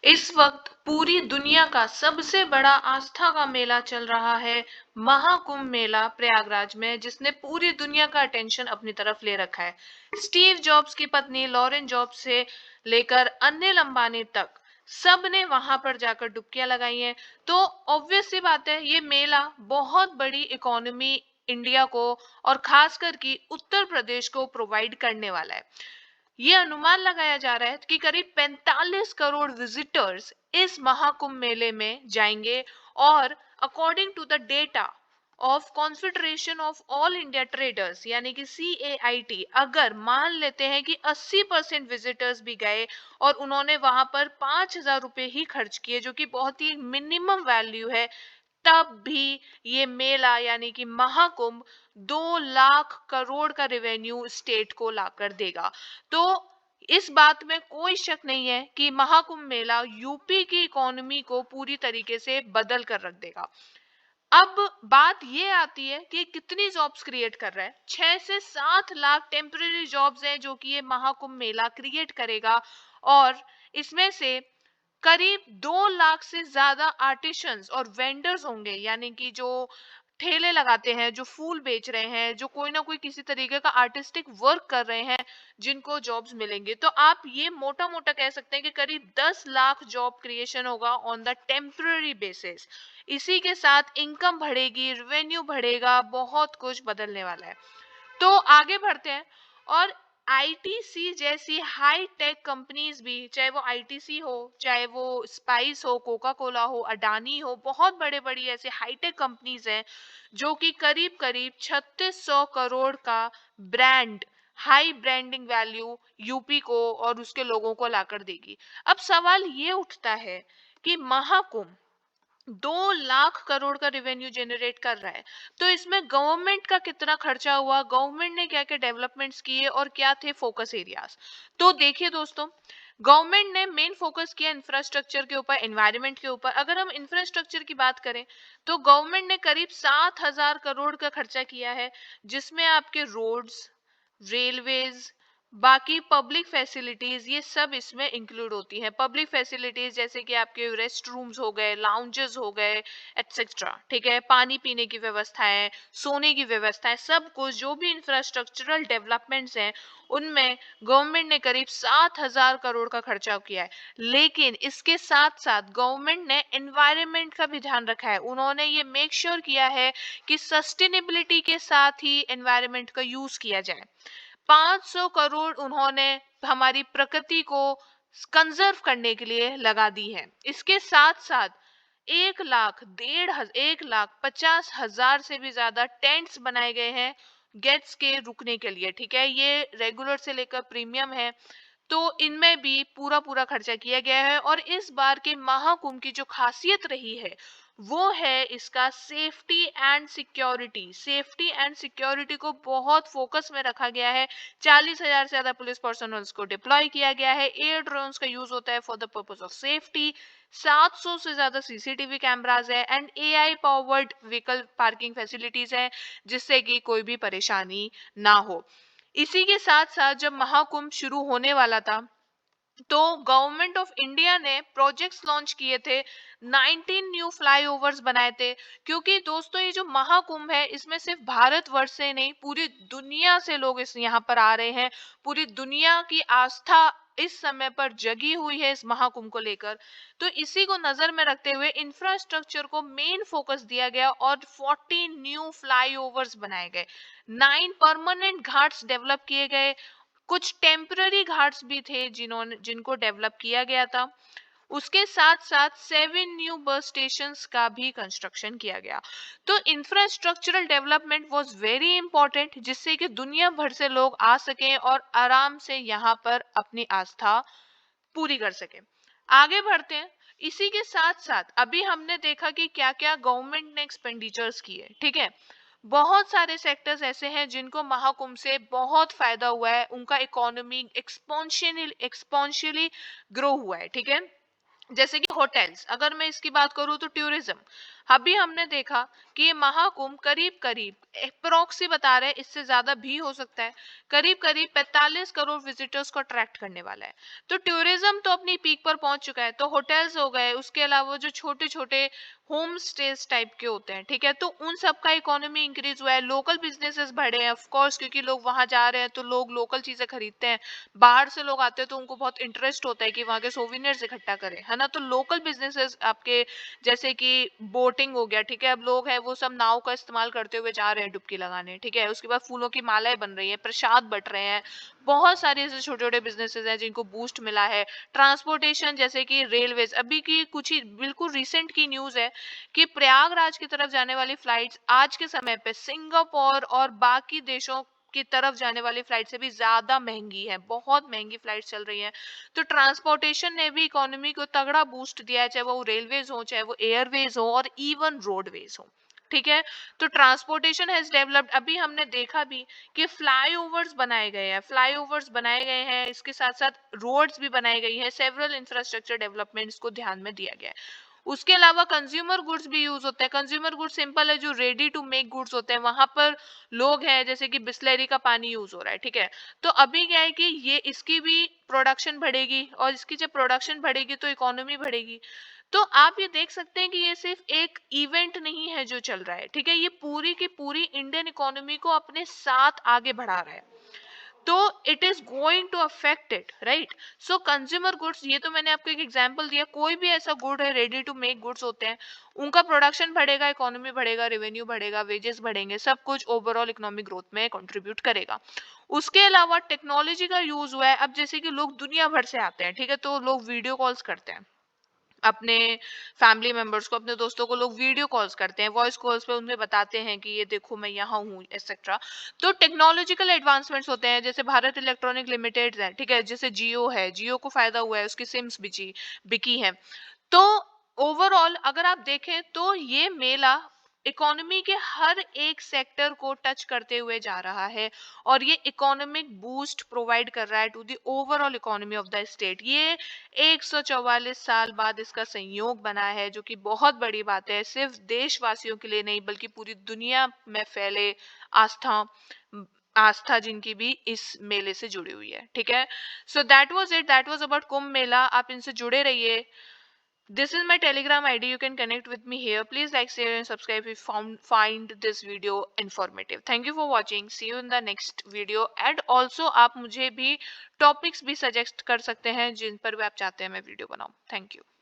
इस वक्त पूरी दुनिया का सबसे बड़ा आस्था का मेला चल रहा है, महाकुंभ मेला प्रयागराज में, जिसने पूरी दुनिया का अटेंशन अपनी तरफ ले रखा है। स्टीव जॉब्स की पत्नी लॉरेन जॉब्स से लेकर अनिल अंबानी तक सब ने वहां पर जाकर डुबकियां लगाई हैं। तो ऑब्वियस सी बात है, ये मेला बहुत बड़ी इकोनॉमी इंडिया को और खासकर की उत्तर प्रदेश को प्रोवाइड करने वाला है। ये अनुमान लगाया जा रहा है कि करीब 45 करोड़ विजिटर्स इस महाकुंभ मेले में जाएंगे। और according to the data of confederation of all India traders यानी कि CAIT, अगर मान लेते हैं कि 80% विजिटर्स भी गए और उन्होंने वहां पर 5,000 रुपए ही खर्च किए, जो कि बहुत ही मिनिमम वैल्यू है, तब भी ये मेला यानी कि महाकुंभ 2 लाख करोड़ का रेवेन्यू स्टेट को लाकर देगा। तो इस बात में कोई शक नहीं है कि महाकुंभ मेला यूपी की इकोनॉमी को पूरी तरीके से बदल कर रख देगा। अब बात ये आती है कि कितनी जॉब्स क्रिएट कर रहा है। 6 से 7 लाख टेम्पररी जॉब्स हैं जो कि ये महाकुंभ मेला क्रिएट करेगा। और इसमें से करीब 2 लाख से ज्यादा आर्टिशंस और वेंडर्स होंगे, यानी कि जो ठेले लगाते हैं, जो फूल बेच रहे हैं, जो कोई ना कोई किसी तरीके का आर्टिस्टिक वर्क कर रहे हैं, जिनको जॉब्स मिलेंगे। तो आप ये मोटा मोटा कह सकते हैं कि करीब 10 लाख जॉब क्रिएशन होगा ऑन द टेम्पररी बेसिस। इसी के साथ इनकम बढ़ेगी, रेवेन्यू बढ़ेगा, बहुत कुछ बदलने वाला है। तो आगे बढ़ते हैं। और आईटीसी जैसी हाई टेक कंपनीज भी, चाहे वो आईटीसी हो, चाहे वो स्पाइस हो, कोका कोला हो, अडानी हो, बहुत बड़े बड़ी ऐसे हाईटेक कंपनीज हैं जो कि करीब करीब 3600 करोड़ का brand, high branding value UP को और उसके लोगों को लाकर देगी। अब सवाल ये उठता है कि महाकुंभ 2 लाख करोड़ का रेवेन्यू जनरेट कर रहा है, तो इसमें गवर्नमेंट का कितना खर्चा हुआ, गवर्नमेंट ने क्या क्या डेवलपमेंट्स किए और क्या थे फोकस एरियाज। तो देखिए दोस्तों, गवर्नमेंट ने मेन फोकस किया इंफ्रास्ट्रक्चर के ऊपर, एनवायरनमेंट के ऊपर। अगर हम इंफ्रास्ट्रक्चर की बात करें तो गवर्नमेंट ने करीब 7,000 करोड़ का खर्चा किया है, जिसमें आपके रोड्स, रेलवेज, बाकी पब्लिक फैसिलिटीज, ये सब इसमें इंक्लूड होती हैं। पब्लिक फैसिलिटीज जैसे कि आपके रेस्ट रूम्स हो गए, लाउंजेस हो गए, एटसेट्रा, ठीक है, पानी पीने की व्यवस्थाएं, सोने की व्यवस्थाएं, सब कुछ जो भी इंफ्रास्ट्रक्चरल डेवलपमेंट्स हैं, उनमें गवर्नमेंट ने करीब 7,000 करोड़ का खर्चा किया है। लेकिन इसके साथ साथ गवर्नमेंट ने एनवायरनमेंट का भी ध्यान रखा है। उन्होंने ये मेक श्योर किया है कि सस्टेनेबिलिटी के साथ ही एनवायरनमेंट का यूज किया जाए। 500 करोड़ उन्होंने हमारी प्रकृति को कंजर्व करने के लिए लगा दी है। इसके साथ साथ 1,50,000 से भी ज्यादा टेंट्स बनाए गए हैं गेट्स के रुकने के लिए, ठीक है। ये रेगुलर से लेकर प्रीमियम है, तो इनमें भी पूरा पूरा खर्चा किया गया है। और इस बार के महाकुंभ की जो खासियत रही है वो है इसका safety and security. Safety and security को बहुत फोकस में रखा गया है। 40,000 से ज्यादा पुलिस पर्सनल्स को डिप्लॉय किया गया है। एयर ड्रोन्स का यूज होता है for the purpose of safety. 700 से ज्यादा सीसीटीवी कैमरास है and AI powered vehicle parking facilities है, जिससे कि कोई भी परेशानी ना हो। इसी के साथ साथ जब महाकुंभ शुरू होने वाला था तो गवर्नमेंट ऑफ इंडिया ने प्रोजेक्ट्स लॉन्च किए थे, 19 न्यू फ्लाईओवर्स बनाए थे। क्योंकि दोस्तों ये जो महाकुंभ है, इसमें सिर्फ भारतवर्ष से नहीं, पूरी दुनिया से लोग इस यहाँ पर आ रहे हैं। पूरी दुनिया की आस्था इस समय पर जगी हुई है इस महाकुंभ को लेकर। तो इसी को नजर में रखते हुए इंफ्रास्ट्रक्चर को मेन फोकस दिया गया और 14 न्यू फ्लाईओवर्स बनाए गए, 9 परमानेंट घाट्स डेवलप किए गए, कुछ टेम्पररी घाट्स भी थे जिनको डेवलप किया गया था। उसके साथ साथ 7 न्यू बस स्टेशंस का भी कंस्ट्रक्शन किया गया। तो infrastructural development was very important, जिससे कि दुनिया भर से लोग आ सकें और आराम से यहाँ पर अपनी आस्था पूरी कर सकें। आगे बढ़ते हैं। इसी के साथ साथ अभी हमने देखा कि क्या क्या गवर्नमेंट ने एक्सपेंडिचर्स किए, ठीक है। बहुत सारे सेक्टर्स ऐसे हैं जिनको महाकुंभ से बहुत फायदा हुआ है, उनका इकोनॉमी एक्सपोनेंशियली ग्रो हुआ है, ठीक है। जैसे कि होटल्स, अगर मैं इसकी बात करूं तो टूरिज्म, अभी हमने देखा कि ये महाकुंभ करीब करीब अप्रोक्सी बता रहे हैं, इससे ज्यादा भी हो सकता है, करीब करीब 45 करोड़ विजिटर्स को अट्रैक्ट करने वाला है। तो टूरिज्म तो अपनी पीक पर पहुंच चुका है, तो होटल्स हो गए, उसके अलावा जो छोटे छोटे होम स्टेज टाइप के होते हैं, ठीक है, तो उन सब का इकोनॉमी इंक्रीज हुआ है, लोकल बिजनेसेस बढ़े हैं ऑफ कोर्स, क्योंकि लोग वहां जा रहे हैं तो लोग लोकल चीजें खरीदते हैं। बाहर से लोग आते हैं तो उनको बहुत इंटरेस्ट होता है कि वहां के सोविनियर्स इकट्ठा करें, है ना। तो लोकल बिजनेसेस आपके, जैसे कि बोटिंग हो गया, ठीक है, अब लोग हैं वो सब नाव का इस्तेमाल करते हुए जा रहे हैं डुबकी लगाने, ठीक है, उसके बाद फूलों की मालाएं बन रही है, प्रसाद बट रहे हैं, बहुत सारे ऐसे छोटे छोटे बिजनेसेस हैं जिनको बूस्ट मिला है। ट्रांसपोर्टेशन जैसे कि रेलवेज, अभी की कुछ ही बिल्कुल रिसेंट की न्यूज है कि प्रयागराज की तरफ जाने वाली फ्लाइट्स आज के समय पे सिंगापुर और बाकी देशों की तरफ जाने वाली फ्लाइट से भी ज्यादा महंगी है, बहुत महंगी फ्लाइट चल रही है। तो ट्रांसपोर्टेशन ने भी इकोनॉमी को तगड़ा बूस्ट दिया है, चाहे वो रेलवेज हो, चाहे वो एयरवेज हो, और इवन रोडवेज हो, ठीक है। तो ट्रांसपोर्टेशन हैज डेवलप्ड। अभी हमने देखा भी कि फ्लाईओवर्स बनाए गए हैं, फ्लाईओवर्स बनाए गए हैं, इसके साथ साथ रोड्स भी बनाई गई हैं, सेवरल इंफ्रास्ट्रक्चर डेवलपमेंट्स को ध्यान में दिया गया है। उसके अलावा कंज्यूमर गुड्स भी यूज होते हैं। कंज्यूमर गुड्स सिंपल है, जो रेडी टू मेक गुड्स होते हैं, वहां पर लोग हैं, जैसे कि बिस्लरी का पानी यूज हो रहा है, ठीक है। तो अभी क्या है कि ये इसकी भी प्रोडक्शन बढ़ेगी, और इसकी जब प्रोडक्शन बढ़ेगी तो इकोनॉमी बढ़ेगी। तो आप ये देख सकते हैं कि ये सिर्फ एक इवेंट नहीं है जो चल रहा है, ठीक है, ये पूरी की पूरी इंडियन इकोनॉमी को अपने साथ आगे बढ़ा रहा है। तो it is going to affect it, right. So consumer goods, ये तो मैंने आपको एक एग्जांपल दिया, कोई भी ऐसा गुड है, रेडी टू मेक गुड्स होते हैं, उनका प्रोडक्शन बढ़ेगा, इकोनॉमी बढ़ेगा, रेवेन्यू बढ़ेगा, वेजेस बढ़ेंगे, सब कुछ ओवरऑल इकोनॉमिक ग्रोथ में कंट्रीब्यूट करेगा। उसके अलावा टेक्नोलॉजी का यूज हुआ है। अब जैसे कि लोग दुनिया भर से आते हैं, ठीक है, तो लोग वीडियो कॉल्स करते हैं अपने फैमिली मेंबर्स को, अपने दोस्तों को लोग वीडियो कॉल्स करते हैं, वॉइस कॉल्स पे उन्हें बताते हैं कि ये देखो मैं यहाँ हूँ, एक्सेट्रा। तो टेक्नोलॉजिकल एडवांसमेंट्स होते हैं, जैसे भारत इलेक्ट्रॉनिक लिमिटेड है, ठीक है, जैसे जियो है, जियो को फायदा हुआ है, उसकी सिम्स बिकी है। तो ओवरऑल अगर आप देखें तो ये मेला इकोनॉमी के हर एक सेक्टर को टच करते हुए जा रहा है, और ये इकोनॉमिक बूस्ट प्रोवाइड कर रहा है to the overall economy of the state. ये 144 साल बाद इसका संयोग बना है, जो कि बहुत बड़ी बात है, सिर्फ देशवासियों के लिए नहीं बल्कि पूरी दुनिया में फैले आस्था, आस्था जिनकी भी इस मेले से जुड़ी हुई है, ठीक है। So that was it, that was about Kumbh Mela. आप इनसे जुड़े रहिए। This is my Telegram ID. You can connect with me here. Please like, share, and subscribe if you find this video informative. Thank you for watching. See you in the next video. And also आप मुझे भी topics भी suggest कर सकते हैं जिन पर भी आप चाहते हैं मैं video बनाऊं. Thank you.